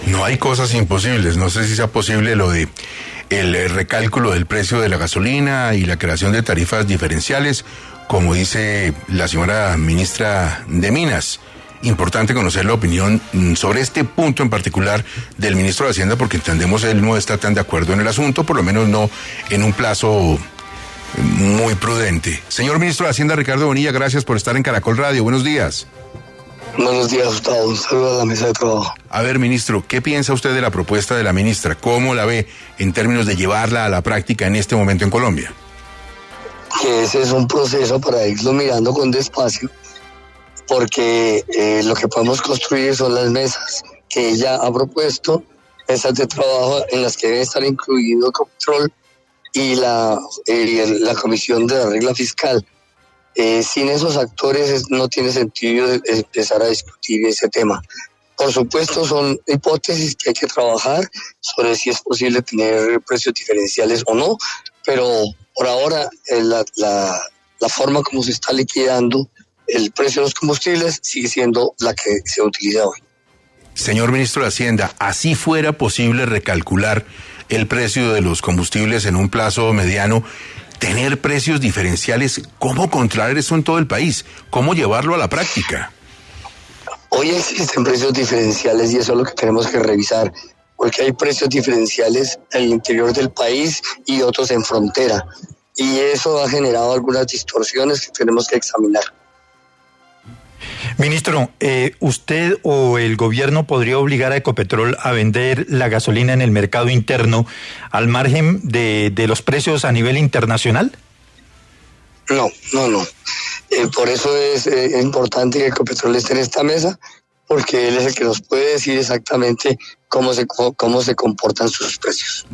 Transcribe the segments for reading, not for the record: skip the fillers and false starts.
No hay cosas imposibles. No sé si sea posible lo de el recálculo del precio de la gasolina y la creación de tarifas diferenciales, como dice la señora ministra de Minas. Importante conocer la opinión sobre este punto en particular del ministro de Hacienda, porque entendemos él no está tan de acuerdo en el asunto, por lo menos no en un plazo muy prudente. Señor ministro de Hacienda, Ricardo Bonilla, gracias por estar en Caracol Radio. Buenos días. Buenos días, Gustavo. Un saludo a la mesa de trabajo. A ver, ministro, ¿qué piensa usted de la propuesta de la ministra? ¿Cómo la ve en términos de llevarla a la práctica en este momento en Colombia? Que ese es un proceso para irlo mirando con despacio, porque lo que podemos construir son las mesas que ella ha propuesto, mesas de trabajo en las que debe estar incluido Ecopetrol y la Comisión de la Regla Fiscal. Sin esos actores no tiene sentido empezar a discutir ese tema. Por supuesto, son hipótesis que hay que trabajar sobre si es posible tener precios diferenciales o no, pero por ahora la forma como se está liquidando el precio de los combustibles sigue siendo la que se utiliza hoy. Señor ministro de Hacienda, así fuera posible recalcular el precio de los combustibles en un plazo mediano, tener precios diferenciales, ¿cómo controlar eso en todo el país? ¿Cómo llevarlo a la práctica? Hoy existen precios diferenciales y eso es lo que tenemos que revisar, porque hay precios diferenciales en el interior del país y otros en frontera, y eso ha generado algunas distorsiones que tenemos que examinar. Ministro, ¿usted o el gobierno podría obligar a Ecopetrol a vender la gasolina en el mercado interno al margen de los precios a nivel internacional? No. Por eso es importante que Ecopetrol esté en esta mesa, porque él es el que nos puede decir exactamente cómo se comportan sus precios.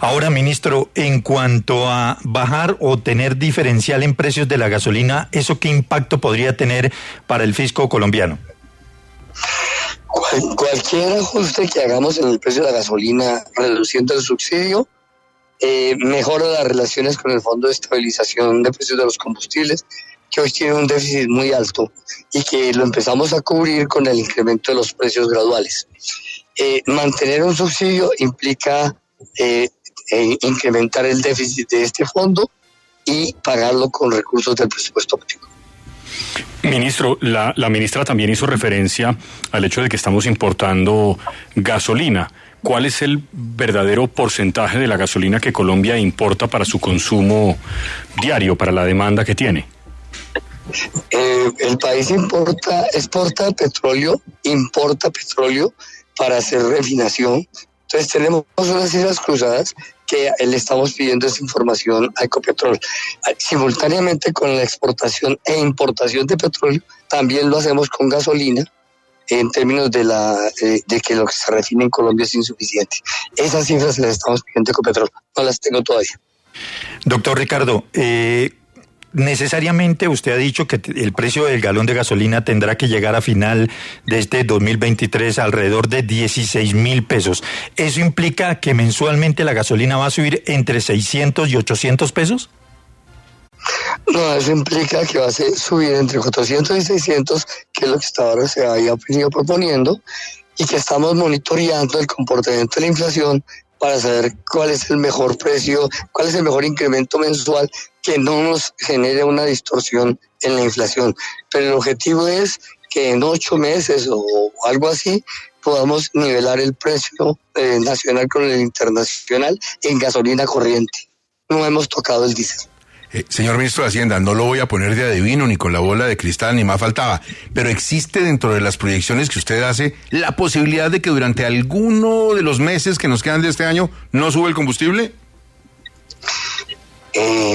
Ahora, ministro, en cuanto a bajar o tener diferencial en precios de la gasolina, ¿eso qué impacto podría tener para el fisco colombiano? Cualquier ajuste que hagamos en el precio de la gasolina, reduciendo el subsidio, mejora las relaciones con el Fondo de Estabilización de Precios de los Combustibles, que hoy tiene un déficit muy alto y que lo empezamos a cubrir con el incremento de los precios graduales. Mantener un subsidio implica incrementar el déficit de este fondo y pagarlo con recursos del presupuesto público. Ministro, la ministra también hizo referencia al hecho de que estamos importando gasolina. ¿Cuál es el verdadero porcentaje de la gasolina que Colombia importa para su consumo diario, para la demanda que tiene? El país exporta petróleo, importa petróleo para hacer refinación. Entonces tenemos unas cifras cruzadas que le estamos pidiendo esa información a Ecopetrol. Simultáneamente con la exportación e importación de petróleo, también lo hacemos con gasolina, en términos de que lo que se refina en Colombia es insuficiente. Esas cifras las estamos pidiendo a Ecopetrol, no las tengo todavía. Doctor Ricardo, necesariamente usted ha dicho que el precio del galón de gasolina tendrá que llegar a final de este 2023 alrededor de 16,000 pesos. ¿Eso implica que mensualmente la gasolina va a subir entre 600 y 800 pesos? No, eso implica que va a subir entre 400 y 600, que es lo que hasta ahora se había venido proponiendo, y que estamos monitoreando el comportamiento de la inflación para saber cuál es el mejor precio, cuál es el mejor incremento mensual que no nos genere una distorsión en la inflación. Pero el objetivo es que en 8 meses o algo así podamos nivelar el precio nacional con el internacional en gasolina corriente. No hemos tocado el diésel. Señor ministro de Hacienda, no lo voy a poner de adivino ni con la bola de cristal, ni más faltaba, pero ¿existe dentro de las proyecciones que usted hace la posibilidad de que durante alguno de los meses que nos quedan de este año no sube el combustible?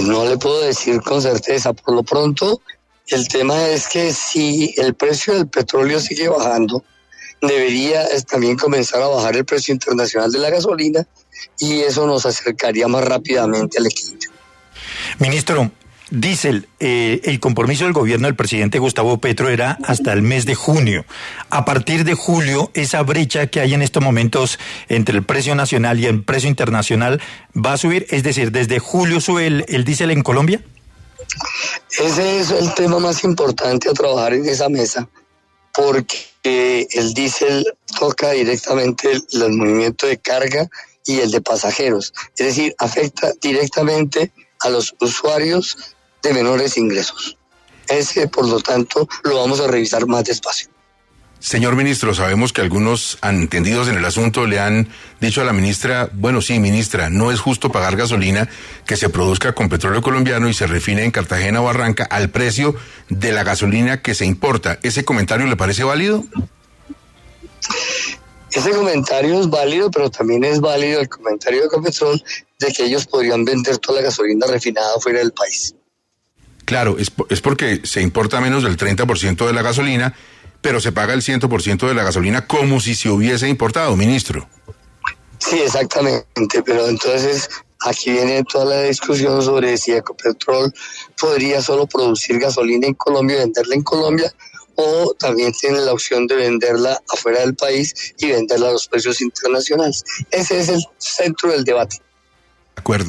No le puedo decir con certeza. Por lo pronto, el tema es que si el precio del petróleo sigue bajando, debería también comenzar a bajar el precio internacional de la gasolina y eso nos acercaría más rápidamente al equilibrio. Ministro, diésel, el compromiso del gobierno del presidente Gustavo Petro era hasta el mes de junio. A partir de julio, esa brecha que hay en estos momentos entre el precio nacional y el precio internacional va a subir, es decir, ¿desde julio sube el diésel en Colombia? Ese es el tema más importante a trabajar en esa mesa, porque el diésel toca directamente el movimiento de carga y el de pasajeros, es decir, afecta directamente a los usuarios de menores ingresos. Ese, por lo tanto, lo vamos a revisar más despacio. Señor ministro, sabemos que algunos entendidos en el asunto le han dicho a la ministra, bueno, sí, ministra, no es justo pagar gasolina que se produzca con petróleo colombiano y se refine en Cartagena o Barranca al precio de la gasolina que se importa. ¿Ese comentario le parece válido? Ese comentario es válido, pero también es válido el comentario de Ecopetrol de que ellos podrían vender toda la gasolina refinada fuera del país. Claro, es porque se importa menos del 30% de la gasolina, pero se paga el 100% de la gasolina como si se hubiese importado, ministro. Sí, exactamente, pero entonces aquí viene toda la discusión sobre si Ecopetrol podría solo producir gasolina en Colombia y venderla en Colombia, o también tiene la opción de venderla afuera del país y venderla a los precios internacionales. Ese es el centro del debate.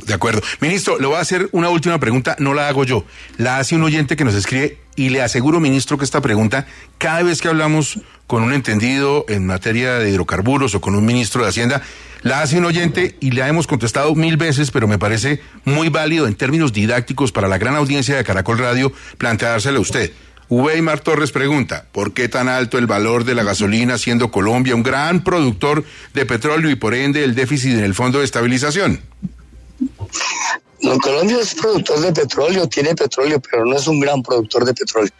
De acuerdo. Ministro, le voy a hacer una última pregunta, no la hago yo, la hace un oyente que nos escribe y le aseguro, ministro, que esta pregunta, cada vez que hablamos con un entendido en materia de hidrocarburos o con un ministro de Hacienda, la hace un oyente y la hemos contestado 1000 veces, pero me parece muy válido en términos didácticos para la gran audiencia de Caracol Radio planteársela a usted. Weimar Torres pregunta, ¿por qué tan alto el valor de la gasolina siendo Colombia un gran productor de petróleo y por ende el déficit en el Fondo de Estabilización? Colombia es productor de petróleo, tiene petróleo, pero no es un gran productor de petróleo.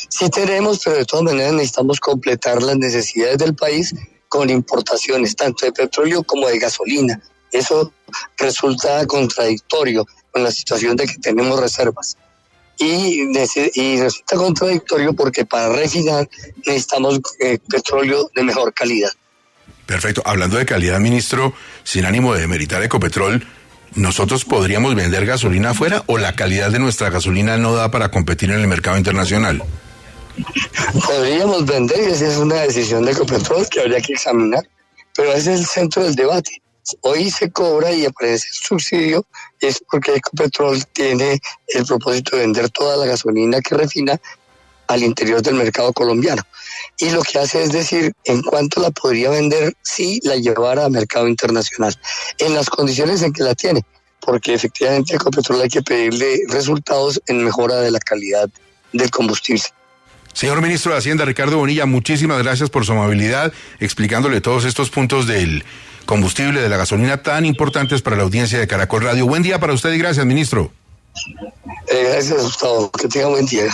Sí tenemos, pero de todas maneras necesitamos completar las necesidades del país con importaciones, tanto de petróleo como de gasolina. Eso resulta contradictorio con la situación de que tenemos reservas. Y resulta contradictorio porque para refinar necesitamos petróleo de mejor calidad. Perfecto. Hablando de calidad, ministro, sin ánimo de demeritar Ecopetrol, ¿nosotros podríamos vender gasolina afuera o la calidad de nuestra gasolina no da para competir en el mercado internacional? Podríamos vender y esa es una decisión de Ecopetrol que habría que examinar, pero ese es el centro del debate. Hoy se cobra y aparece el subsidio, es porque Ecopetrol tiene el propósito de vender toda la gasolina que refina al interior del mercado colombiano. Y lo que hace es decir, en cuánto la podría vender si la llevara al mercado internacional, en las condiciones en que la tiene, porque efectivamente a Ecopetrol hay que pedirle resultados en mejora de la calidad del combustible. Señor ministro de Hacienda, Ricardo Bonilla, muchísimas gracias por su amabilidad, explicándole todos estos puntos del combustible, de la gasolina, tan importantes para la audiencia de Caracol Radio. Buen día para usted y gracias, ministro. Gracias, Gustavo. Que tenga buen día.